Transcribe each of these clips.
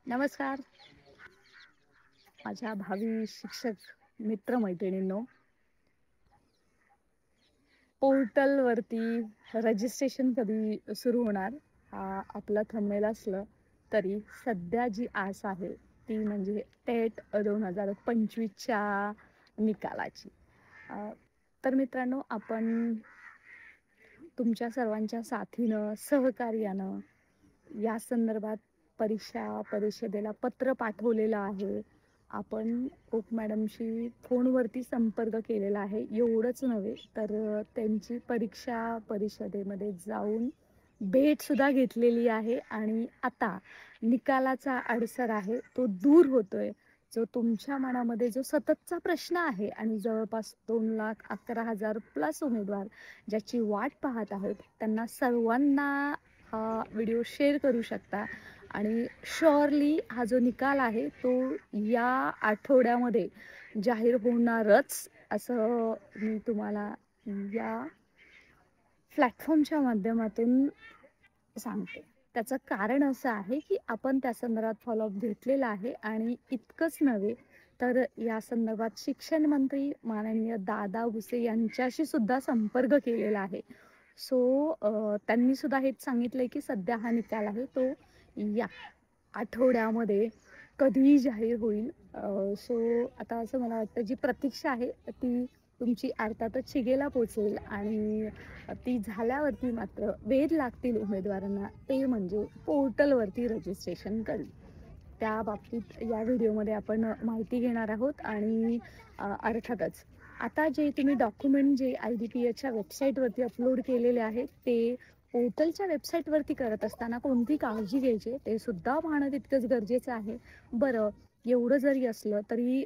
नमस्कार माझ्या भावी शिक्षक मित्र मैत्रिणींनो. पोर्टल वरती रजिस्ट्रेशन कधी सुरू होणार हा आपला थंबनेल असलं तरी सध्या जी आस आहे ती म्हणजे टेट 2025च्या निकालाची. तर मित्रांनो, आपण तुमच्या सर्वांच्या साथीनं सहकार्यानं या संदर्भात परिषदेला पत्र पाठवलेलं आहे. आपण कोक मॅडमशी फोनवरती संपर्क केलेला आहे. एवढंच नव्हे तर त्यांची परिषदेमध्ये जाऊन भेट सुद्धा घेतलेली आहे आणि आता निकालाचा अडसर आहे तो दूर होतोय. जो तुमच्या मनामध्ये जो सततचा प्रश्न आहे आणि जवळपास 2,11,000 प्लस उमेदवार ज्याची वाट पाहत आहेत त्यांना सर्वांना हा व्हिडिओ शेअर करू शकता. आणि शुअरली हा जो निकाल आहे तो या आठवड्यामध्ये जाहीर होणारच असं मी तुम्हाला या प्लॅटफॉर्मच्या माध्यमातून सांगते. त्याचं कारण असं आहे की आपण त्या संदर्भात फॉलोअप घेतलेला आहे आणि इतकंच नव्हे तर या संदर्भात शिक्षण मंत्री माननीय दादा भुसे यांच्याशी सुद्धा संपर्क केलेला आहे. सो त्यांनी सुद्धा हेच सांगितलंय की सध्या हा निकाल आहे तो या आठवड्यामध्ये कधीही जाहीर होईल. सो आता असं मला वाटतं जी प्रतीक्षा आहे ती तुमची अर्थातच शिगेला पोचेल आणि ती झाल्यावरती मात्र वेध लागतील उमेदवारांना, ते म्हणजे पोर्टलवरती रजिस्ट्रेशन करणं. त्या बाबतीत या व्हिडिओमध्ये आपण माहिती घेणार आहोत. आणि अर्थातच आता जे तुम्ही डॉक्युमेंट जे IDPIच्या वेबसाईटवरती अपलोड केलेले आहेत ते पोर्टलच्या वेबसाईटवरती करत असताना कोणती काळजी घ्यायची ते सुद्धा पाहणं तितकंच गरजेचं आहे. बरं, एवढं जरी असलं तरी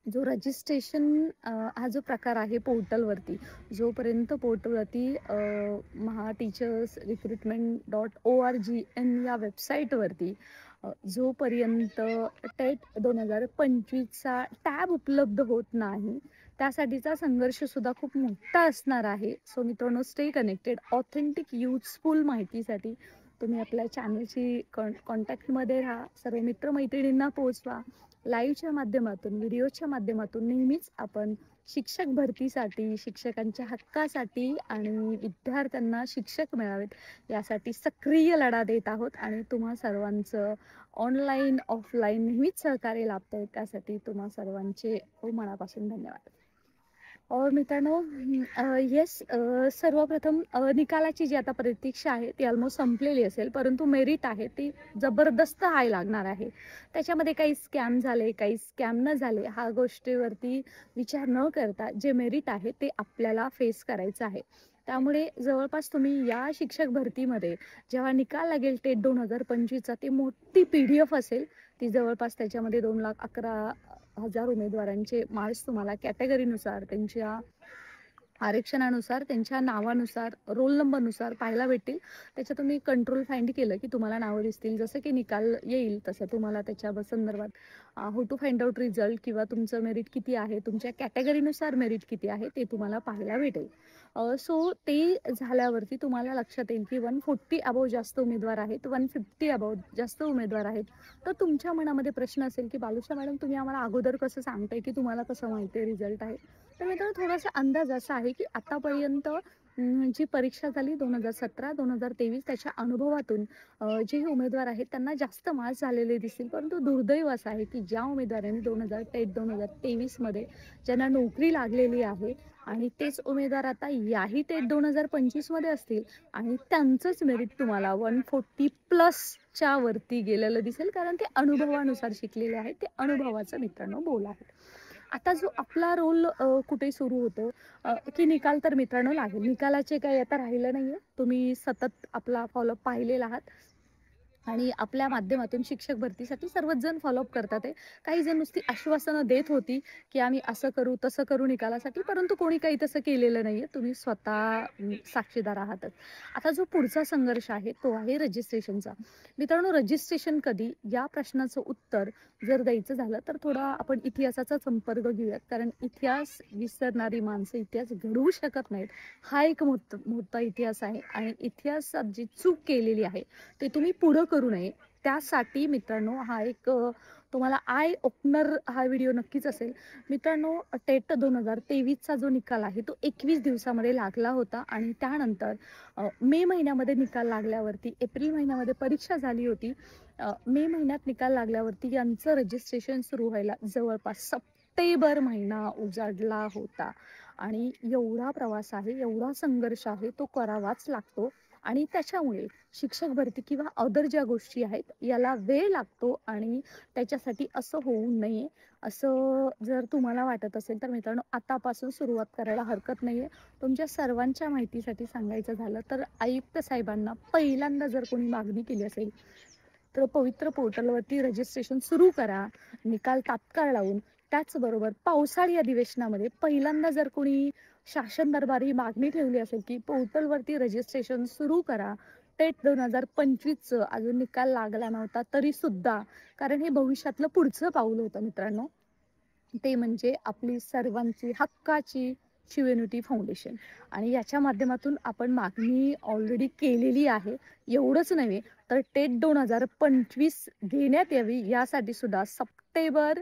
जो रजिस्ट्रेशन हा जो प्रकार आहे पोर्टलवरती, जोपर्यंत पोर्टलवरती महा टीचर्स recruitment.org या वेबसाईटवरती जोपर्यंत टेट 2025चा टॅब उपलब्ध होत नाही त्यासाठीचा संघर्ष सुद्धा खूप मोठा असणार आहे. सो मित्रांनो, स्टे कनेक्टेड. ऑथेंटिक युजफुल माहितीसाठी तुम्ही आपल्या चॅनलची कॉन्टॅक्टमध्ये राहा. सर्व मित्रमैत्रिणींना पोहोचवा. लाईव्हच्या माध्यमातून, व्हिडिओच्या माध्यमातून नेहमीच आपण शिक्षक भरतीसाठी, शिक्षकांच्या हक्कासाठी आणि विद्यार्थ्यांना शिक्षक मिळावेत यासाठी सक्रिय लढा देत आहोत. आणि तुम्हा सर्वांचं ऑनलाईन ऑफलाईन नेहमीच सहकार्य लाभतंय त्यासाठी तुम्हा सर्वांचे मनापासून धन्यवाद. मित्रांनो, येस, सर्वप्रथम निकालाची जी आता प्रतीक्षा आहे ती ऑलमोस्ट संपलेली असेल, परंतु मेरिट आहे ती जबरदस्त हाय लागणार आहे. त्याच्यामध्ये काही स्कॅम झाले, काही स्कॅम न झाले हा गोष्टीवरती विचार न करता जे मेरिट आहे ते आपल्याला फेस करायचं आहे. त्यामुळे जवळपास तुम्ही या शिक्षक भरतीमध्ये जेव्हा निकाल लागेल टेट 2025चा, ती मोठी PDF असेल. ती जवळपास त्याच्यामध्ये 2,11,000 उमेदवारांचे मार्क्स तुम्हाला कॅटेगरीनुसार, त्यांच्या आरक्षणानुसार, त्यांच्या नावानुसार, रोल नंबरनुसार पाहायला भेटतील. त्याच्या तुम्ही कंट्रोल फाइंड केलं की तुम्हाला नावं दिसतील. जसं की निकाल येईल तसं तुम्हाला त्याच्या संदर्भात how to find out result किंवा तुमचं मेरिट किती आहे, तुमच्या कॅटेगरीनुसार मेरिट किती आहे ते तुम्हाला पाहायला भेटेल. सो ते झाल्यावरती तुम्हाला लक्षात येईल की 140 अबोव जास्त उमेदवार आहेत, 150 अबोव जास्त उमेदवार आहेत. तर तुमच्या मनामध्ये प्रश्न असेल की बालुशा मॅडम, तुम्ही आम्हाला अगोदर कसं सांगताय की तुम्हाला कसं माहिती आहे रिझल्ट आहे. तर मित्रांनो, थोडासा अंदाज असा आहे की आतापर्यंत जी परीक्षा झाली 2017-2023 त्याच्या अनुभवातून जे उमेदवार आहेत त्यांना जास्त मार्क्स झालेले दिसतील. परंतु दुर्दैव असं आहे की ज्या उमेदवारांनी 2023 मध्ये ज्यांना नोकरी लागलेली आहे आणि तेच उमेदवार आता याही टेट 2025 मध्ये असतील आणि त्यांचंच मेरिट तुम्हाला 140+ वरती गेलेलं दिसेल, कारण ते अनुभवानुसार शिकलेले आहेत. ते अनुभवाचं मित्रांनो बोल आहे. आता जो आपला रोल कुठे सुरू होतो की निकाल तर मित्रांनो लागेल. निकालाचे काही आता राहिलं नाहीये. तुम्ही सतत आपला फॉलोअप पाहिलेला आहात. आणि आपल्या माध्यमातून शिक्षक भरतीसाठी सर्वच जण फॉलोअप करतात आहे. काही जण नुसती आश्वासनं देत होती, की आम्ही असं करू, तसं करू निकालासाठी, परंतु कोणी काही तसं केलेलं नाहीये. तुम्ही स्वतः साक्षीदार आहातच. आता जो पुढचा संघर्ष आहे, तो आहे रजिस्ट्रेशनचा. मित्रांनो, रजिस्ट्रेशन कधी या प्रश्नाचं उत्तर जर द्यायचं झालं, तर थोडा आपण इतिहासाचा संपर्क घेऊयात. कारण इतिहास विसरणारी माणसं इतिहास घडवू शकत नाहीत. हा एक मोठा इतिहास आहे आणि इतिहासात जी चूक केलेली आहे, ते तुम्ही पुढं करू नये. त्यासाठी मित्रांनो हा एक तुम्हाला आय ओपनर हा व्हिडिओ नक्कीच असेल. मित्रांनो, टेट 2023चा जो निकाल आहे तो 21 दिवसामध्ये लागला होता आणि त्यानंतर मे महिन्यामध्ये निकाल लागल्यावरती एप्रिल महिन्यामध्ये परीक्षा झाली होती. मे महिन्यात निकाल लागल्यावरती यांचं रजिस्ट्रेशन सुरू व्हायला जवळपास सप्टेंबर महिना उजाडला होता आणि एवढा प्रवास आहे, एवढा संघर्ष आहे, तो करावाच लागतो. आणि त्याच्यामुळे शिक्षक भरती किंवा अदर ज्या गोष्टी आहेत याला वेळ लागतो आणि त्याच्यासाठी असं होऊ नये असं जर तुम्हाला वाटत असेल तर मित्रांनो आतापासून सुरुवात करायला हरकत नाहीये. तुमच्या सर्वांच्या माहितीसाठी सांगायचं झालं तर आयुक्त साहेबांना पहिल्यांदा जर कोणी मागणी केली असेल तर पवित्र पोर्टलवरती रजिस्ट्रेशन सुरू करा, निकाल तात्काळ लावून. त्याचबरोबर पावसाळी अधिवेशनामध्ये पहिल्यांदा जर कोणी शासन दरबारी मागणी ठेवली असेल की पोर्टलवरती रजिस्ट्रेशन सुरू करा, टेट 2025चं अजून निकाल लागला नव्हता तरी सुद्धा, कारण हे भविष्यातलं पुढचं पाऊल होतं मित्रांनो. ते म्हणजे आपली सर्वांची हक्काची शिवयुनिटी फाउंडेशन आणि याच्या माध्यमातून आपण मागणी ऑलरेडी केलेली आहे. एवढंच नव्हे तर टेट 2025 घेण्यात यावी यासाठी सुद्धा सप्टेंबर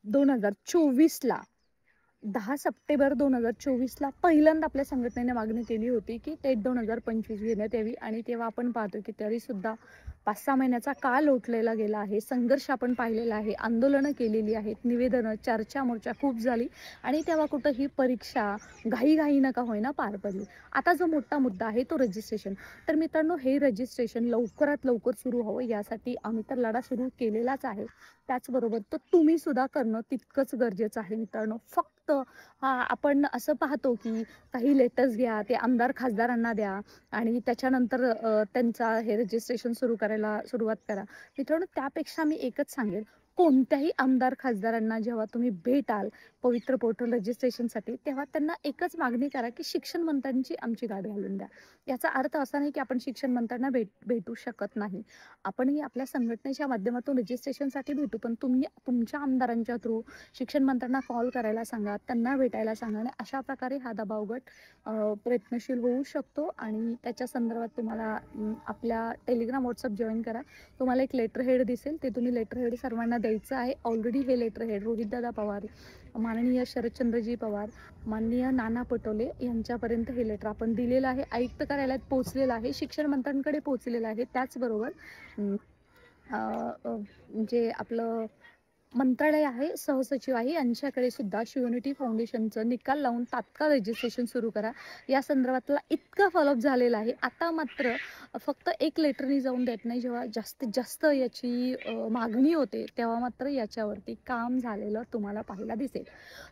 2024ला 10 सप्टेंबर 2024ला पहिल्यांदा आपल्या संघटनेने मागणी केली होती की टेट 2025 घेण्यात यावी आणि तेव्हा आपण पाहतो की तरी सुद्धा 5-6 महिन्याचा काळ लोटलेला गेला आहे. संघर्ष आपण पाहिलेला आहे, आंदोलनं केलेली आहेत, निवेदनं, चर्चा मोर्चा खूप झाली आणि तेव्हा कुठं ही परीक्षा घाई नका होईना पार पडली. आता जो मोठा मुद्दा आहे तो रजिस्ट्रेशन. तर मित्रांनो, हे रजिस्ट्रेशन लवकरात लवकर सुरू व्हावं यासाठी आम्ही तर लढा सुरू केलेलाच आहे. त्याचबरोबर तर तुम्ही सुद्धा करणं तितकंच गरजेचं आहे मित्रांनो. फक्त आपण असं पाहतो की काही लेटर्स घ्या, ते आमदार खासदारांना द्या आणि त्याच्यानंतर त्यांचा हे रजिस्ट्रेशन सुरू करायला सुरुवात करा. मित्रांनो, त्यापेक्षा मी एकच सांगेन, कोणत्याही आमदार खासदारांना जेव्हा तुम्ही भेटाल पवित्र पोर्टल रजिस्ट्रेशनसाठी, तेव्हा त्यांना एकच मागणी करा की शिक्षण मंत्र्यांची आमची गाठ घालून द्या. याचा अर्थ असा नाही की आपण शिक्षण मंत्र्यांना भेटू शकत नाही. आपणही आपल्या संघटनेच्या माध्यमातून रजिस्ट्रेशनसाठी भेटू, पण तुम्ही तुमच्या आमदारांच्या थ्रू शिक्षण मंत्र्यांना कॉल करायला सांगा, त्यांना भेटायला सांगा आणि अशा प्रकारे हा दबाव गट प्रयत्नशील होऊ शकतो. आणि त्याच्या संदर्भात तुम्हाला आपल्या टेलिग्राम व्हॉट्सअप जॉईन करा. तुम्हाला एक लेटर हेड दिसेल, ते तुम्ही लेटर हेड सर्वांना द्यायचं आहे. ऑलरेडी हे लेटर हेड रोहितदादा पवार, माननीय शरदचंद्रजी पवार, माननीय नाना पटोले यांच्यापर्यंत हे लेटर आपण दिलेलं आहे. आयुक्त कार्यालयात पोहोचलेलं आहे, शिक्षण मंत्र्यांकडे पोहोचलेलं आहे. त्याचबरोबर जे आपलं मंत्रालय आहे, सहसचिव आहे, यांच्याकडे सुद्धा शिवयुनिटी फाउंडेशनचं निकाल लावून तात्काळ रजिस्ट्रेशन सुरू करा या संदर्भातला इतका फॉलोअप झालेला आहे. आता मात्र फक्त एक लेटरनी जाऊन देत नाही, जेव्हा जास्तीत जास्त याची मागणी होते तेव्हा मात्र याच्यावरती काम झालेलं तुम्हाला पाहायला दिसेल.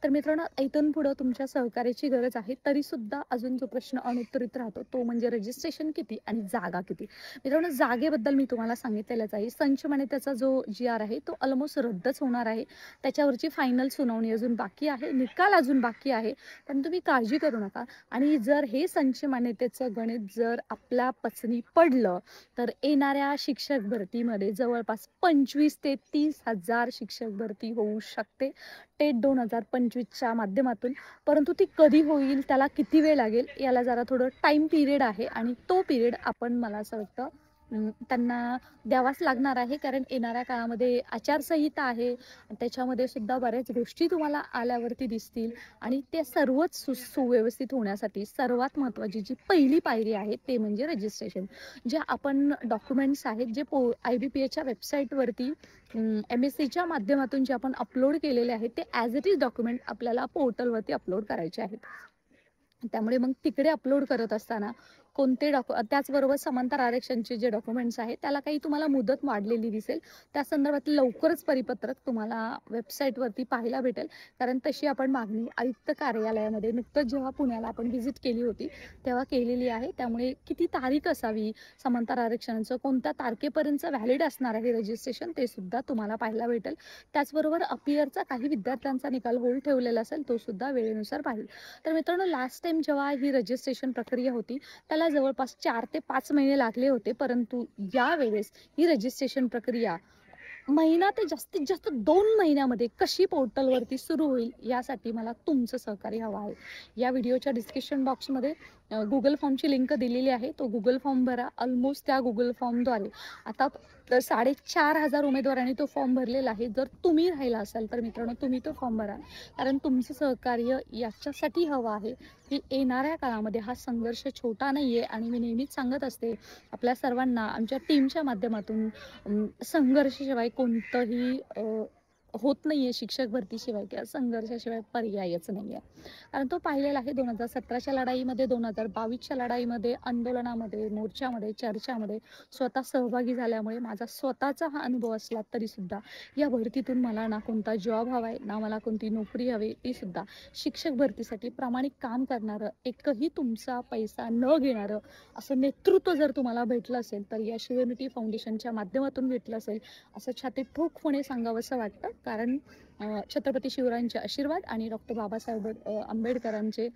तर मित्रांनो, इथून पुढं तुमच्या सहकार्याची गरज आहे. तरी सुद्धा अजून जो प्रश्न अनुत्तरित राहतो तो म्हणजे रजिस्ट्रेशन किती आणि जागा किती. मित्रांनो, जागेबद्दल मी तुम्हाला सांगितलेलंच आहे. संच मान्यतेचा जो GR आहे तो ऑलमोस्ट रद्दच होणार आहे. त्याच्यावरची फायनल सुनावणी अजून बाकी आहे, निकाल अजून बाकी आहे, पण तुम्ही काळजी करू नका. आणि जर हे संच मान्यतेचं गणित जर आपल्या पचनी पडलं तर येणाऱ्या शिक्षक भरतीमध्ये जवळपास 25 ते 30 हजार शिक्षक भरती होऊ शकते टेट 2025च्या माध्यमातून. परंतु ती कधी होईल, त्याला किती वेळ लागेल, याला जरा थोडं टाइम पिरियड आहे आणि तो पिरियड आपण, मला असं वाटतं, त्यांना द्यावाच लागणार आहे. कारण येणाऱ्या काळामध्ये आचारसंहिता आहे, त्याच्यामध्ये सुद्धा बऱ्याच गोष्टी तुम्हाला आल्यावरती दिसतील आणि ते सर्वच सुव्यवस्थित होण्यासाठी सर्वात महत्त्वाची जी पहिली पायरी आहे ते म्हणजे रजिस्ट्रेशन. जे आपण डॉक्युमेंट्स आहेत जे IBPAच्या वेबसाईटवरती MSCच्या माध्यमातून जे आपण अपलोड केलेले आहेत ते ॲज इट इज डॉक्युमेंट आपल्याला पोर्टलवरती अपलोड करायचे आहेत. त्यामुळे मग तिकडे अपलोड करत असताना कोणते त्याचबरोबर समांतर आरक्षणचे जे डॉक्युमेंट्स आहेत त्याला काही तुम्हाला मुदत वाढलेली दिसेल. त्या संदर्भात लवकरच परिपत्रक तुम्हाला वेबसाईटवरती पाहायला भेटेल. कारण तशी आपण मागणी आयुक्त कार्यालयामध्ये नुकतंच जेव्हा पुण्याला आपण व्हिजिट केली होती तेव्हा केलेली आहे. त्यामुळे किती तारीख असावी, समांतर आरक्षणाचं कोणत्या तारखेपर्यंत व्हॅलिड असणार आहे रजिस्ट्रेशन, ते सुद्धा तुम्हाला पाहायला भेटेल. त्याचबरोबर अपियरचा काही विद्यार्थ्यांचा निकाल होल्ड ठेवलेला असेल तो सुद्धा वेळेनुसार पाहिजे. तर मित्रांनो, लास्ट टाइम जेव्हा ही रजिस्ट्रेशन प्रक्रिया होती त्याला जवळपास 4 ते 5 महिने लागले होते, परंतु यावेळेस ही रजिस्ट्रेशन प्रक्रिया महिना ते जास्तीत जास्त 2 महिन्यामध्ये कशी पोर्टलवरती सुरू होईल यासाठी मला तुमचं सहकार्य हवं आहे. या व्हिडिओच्या डिस्क्रिप्शन बॉक्समध्ये गुगल फॉर्मची लिंक दिलेली आहे. तो गुगल फॉर्म भरा. ऑलमोस्ट त्या गुगल फॉर्मद्वारे आता 4,500 उमेदवारांनी तो फॉर्म भरलेला आहे. जर तुम्ही राहिला असाल तर मित्रांनो तुम्ही तो फॉर्म भरा. कारण तुमचं सहकार्य याच्यासाठी हवं आहे की येणाऱ्या काळामध्ये हा संघर्ष छोटा नाही आहे. आणि मी नेहमीच सांगत असते आपल्या सर्वांना आमच्या टीमच्या माध्यमातून संघर्षाशिवाय कोणतंही होत नाहीये. शिक्षक भरतीशिवाय किंवा संघर्षाशिवाय पर्यायच नाहीये. कारण तो पाहिलेला आहे 2017च्या लढाईमध्ये, 2022च्या लढाईमध्ये, आंदोलनामध्ये, मोर्चामध्ये, चर्चामध्ये स्वतः सहभागी झाल्यामुळे माझा स्वतःचा हा अनुभव असला तरी सुद्धा या भरतीतून मला ना कोणता जॉब हवाय, ना मला कोणती नोकरी हवी. ती सुद्धा शिक्षक भरतीसाठी प्रामाणिक काम करणारं, एकही तुमचा पैसा न घेणारं असं नेतृत्व जर तुम्हाला भेटलं असेल तर या शिवयुनिटी फाउंडेशनच्या माध्यमातून भेटलं असेल असं छातीत ठोकपणे सांगावंसं वाटतं. कारण छत्रपती शिवरायांचे आशीर्वाद आणि डॉक्टर बाबासाहेब आंबेडकरांचे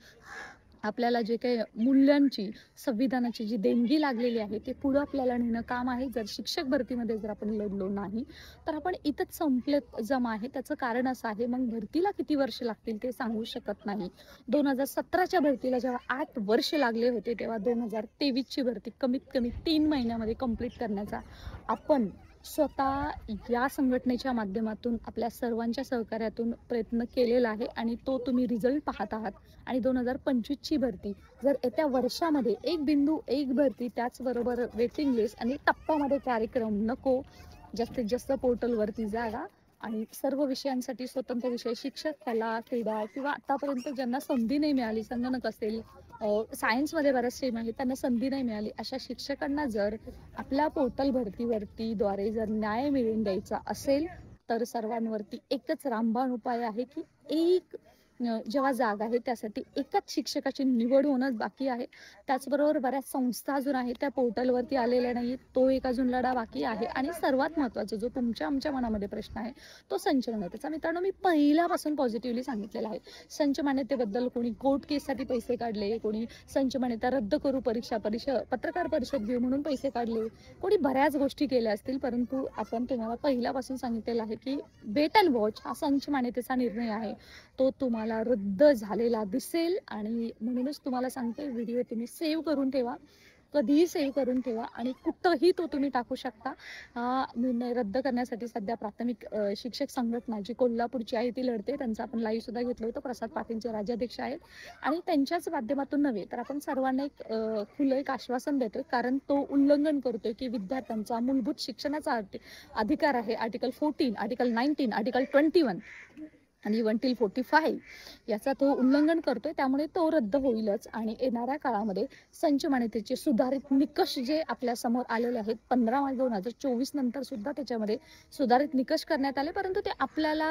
आपल्याला जे काही मूल्यांची, संविधानाची जी देणगी लागलेली आहे ते पुढं आपल्याला नेणं काम आहे. जर शिक्षक भरतीमध्ये जर आपण लढलो नाही तर आपण इथंच संपलेत जमा आहे. त्याचं कारण असं आहे, मग भरतीला किती वर्ष लागतील ते सांगू शकत नाही. 2017च्या भरतीला जेव्हा 8 वर्ष लागले होते तेव्हा 2023ची भरती कमीत कमी 3 महिन्यामध्ये कंप्लीट करण्याचा आपण स्वतः या संघटनेच्या माध्यमातून आपल्या सर्वांच्या सहकार्यातून प्रयत्न केलेला आहे आणि तो तुम्ही रिझल्ट पाहत आहात. आणि 2025ची भरती जर येत्या वर्षामध्ये एक बिंदू एक भरती, त्याचबरोबर वेटिंग लिस्ट आणि टप्प्यामध्ये कार्यक्रम नको. जास्तीत जास्त पोर्टलवरती जागा आणि सर्व विषयांसाठी स्वतंत्र विषय, शिक्षक, कला, क्रीडा किंवा आतापर्यंत ज्यांना संधी नाही मिळाली, संगणक असेल, सायन्समध्ये बऱ्याच स्ट्रीम आहे त्यांना संधी नाही मिळाली, अशा शिक्षकांना जर आपल्या पोर्टल भरतीद्वारे जर न्याय मिळवून द्यायचा असेल तर सर्वांवरती एकच रामबाण उपाय आहे की एक जेव्हा जागा आहे त्यासाठी एकाच शिक्षकाची निवड होणं बाकी आहे. त्याचबरोबर बऱ्याच संस्था अजून आहेत त्या पोर्टलवरती आलेल्या नाही, तो एक अजून लढा बाकी आहे. आणि सर्वात महत्त्वाचा जो तुमच्या आमच्या मनामध्ये प्रश्न आहे तो संच मान्यतेचा. मित्रांनो, मी पहिल्यापासून पॉझिटिव्हली सांगितलेला आहे. संच मान्यतेबद्दल कोणी कोर्ट केससाठी पैसे काढले, कोणी संच मान्यता रद्द करू, पत्रकार परिषद घेऊ म्हणून पैसे काढले, कोणी बऱ्याच गोष्टी केल्या असतील. परंतु आपण तुम्हाला पहिल्यापासून सांगितलेलं आहे की वेट अँड वॉच हा संच मान्यतेचा निर्णय आहे, तो तुम्हाला रद्द झालेला दिसेल. आणि म्हणूनच तुम्हाला सांगते, व्हिडिओ तुम्ही सेव्ह करून ठेवा, कधीही सेव्ह करून ठेवा आणि कुठंही तो तुम्ही टाकू शकता. हा निर्णय रद्द करण्यासाठी सध्या प्राथमिक शिक्षक संघटना जी कोल्हापूरची आहे ती लढते. त्यांचं आपण लाईव्ह सुद्धा घेतलं होतं. प्रसाद पाटीलचे राज्याध्यक्ष आहेत आणि त्यांच्याच माध्यमातून नव्हे तर आपण सर्वांना एक खुलं एक आश्वासन देतोय. कारण तो उल्लंघन करतोय की विद्यार्थ्यांचा मूलभूत शिक्षणाचा अधिकार आहे. आर्टिकल 14, आर्टिकल 19, आर्टिकल 21 आणि 1-45 याचा तो उल्लंघन करतोय. त्यामुळे तो रद्द होईलच. आणि येणाऱ्या काळामध्ये संच मान्यतेचे सुधारित निकष जे आपल्या समोर आलेले आहेत 15 मार्च 2024 नंतर सुद्धा त्याच्यामध्ये सुधारित निकष करण्यात आले, परंतु ते आपल्याला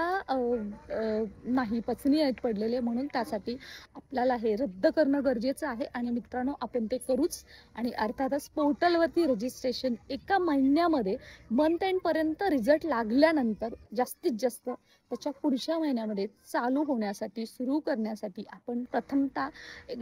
नाही पचनी आहेत पडलेले. म्हणून त्यासाठी आपल्याला हे रद्द करणं गरजेचं आहे. आणि मित्रांनो, आपण ते करूच. आणि अर्थातच पोर्टलवरती रजिस्ट्रेशन एका महिन्यामध्ये मंथ एंड पर्यंत रिझल्ट लागल्यानंतर जास्तीत जास्त त्याच्या पुढच्या महिन्यामध्ये चालू होण्यासाठी, सुरू करण्यासाठी आपण प्रथमतः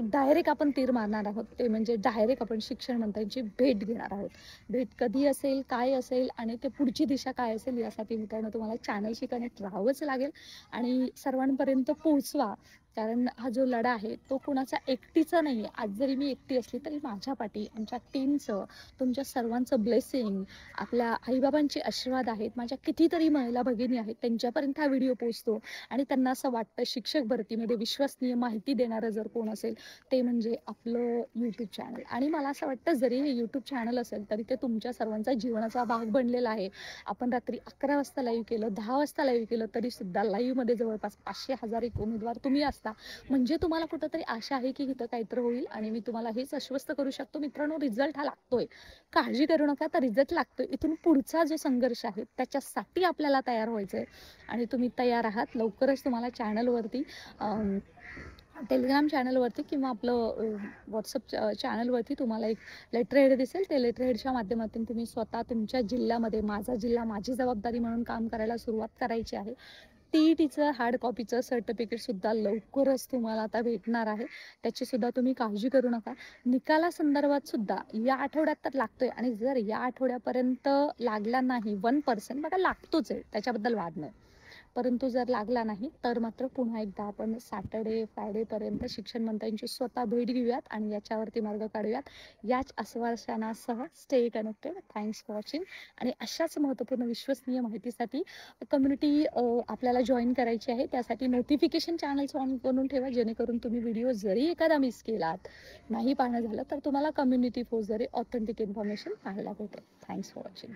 डायरेक्ट आपण तीर मारणार आहोत. ते म्हणजे डायरेक्ट आपण शिक्षण मंत्र्यांची भेट घेणार आहोत. भेट कधी असेल, काय असेल आणि ते पुढची दिशा काय असेल यासाठी मित्रांनो तुम्हाला चॅनलशी कनेक्ट राहावंच लागेल आणि सर्वांपर्यंत पोहोचवा. कारण हा जो लढा आहे तो कोणाचा एकटीचा नाही आहे. आज जरी मी एकटी असली तरी माझ्या पाठी आमच्या टीमचं, तुमच्या सर्वांचं ब्लेसिंग, आपल्या आईबाबांचे आशीर्वाद आहेत. माझ्या कितीतरी महिला भगिनी आहेत, त्यांच्यापर्यंत हा व्हिडिओ पोहोचतो आणि त्यांना असं वाटतं शिक्षक भरतीमध्ये विश्वसनीय माहिती देणारं जर कोण असेल ते म्हणजे आपलं यूट्यूब चॅनल. आणि मला असं वाटतं जरी हे यूट्यूब चॅनल असेल तरी ते तुमच्या सर्वांचा जीवनाचा भाग बनलेला आहे. आपण रात्री 11 वाजता लाईव्ह केलं, 10 वाजता लाईव्ह केलं तरी सुद्धा लाईव्हमध्ये जवळपास 500-1000 एक उमेदवार तुम्ही असता. असता. म्हणजे तुम्हाला कुठेतरी आशा आहे की इथं काहीतरी होईल आणि मी तुम्हाला हेच आश्वस्त करू शकतो मित्रांनो, रिझल्ट हा लागतोय. काळजी करू नका, तर रिझल्ट लागतोय. इथून पुढचा जो संघर्ष आहे त्याच्यासाठी आपल्याला तयार व्हायचंय आणि तुम्ही तयार आहात. लवकरच तुम्हाला चॅनलवरती टेलिग्राम चॅनलवरती किंवा आपलं व्हॉट्सअप चॅनलवरती तुम्हाला एक लेटर हेड दिसेल. ते लेटर हेडच्या माध्यमातून तुम्ही स्वतः तुमच्या जिल्ह्यामध्ये माझा जिल्हा माझी जबाबदारी म्हणून काम करायला सुरुवात करायची आहे. टीईटीचं हार्ड कॉपीचं सर्टिफिकेटसुद्धा लवकरच तुम्हाला आता भेटणार आहे. त्याचीसुद्धा तुम्ही काळजी करू नका. निकालासंदर्भात सुद्धा या आठवड्यात तर लागतोय आणि जर या आठवड्यापर्यंत लागला नाही 1% बघा लागतोच आहे, त्याच्याबद्दल वाद नाही. परंतु जर लागला नाही तर मात्र पुन्हा एकदा आपण सॅटर्डे फ्रायडेपर्यंत शिक्षण मंत्र्यांची स्वतः भेट घेऊयात आणि याच्यावरती मार्ग काढूयात. याच आश्वासनासह stay connected. Thanks for watching. आणि अशाच महत्त्वपूर्ण विश्वसनीय माहितीसाठी कम्युनिटी आपल्याला जॉईन करायची आहे. त्यासाठी नोटिफिकेशन चॅनल्स ऑन करून ठेवा, जेणेकरून तुम्ही व्हिडिओ जरी एखादा मिस केलात, नाही पाहणं झालं, तर तुम्हाला कम्युनिटी पोस्ट जरी ऑथेंटिक इन्फॉर्मेशन पाहायला भेटेल. Thanks for watching.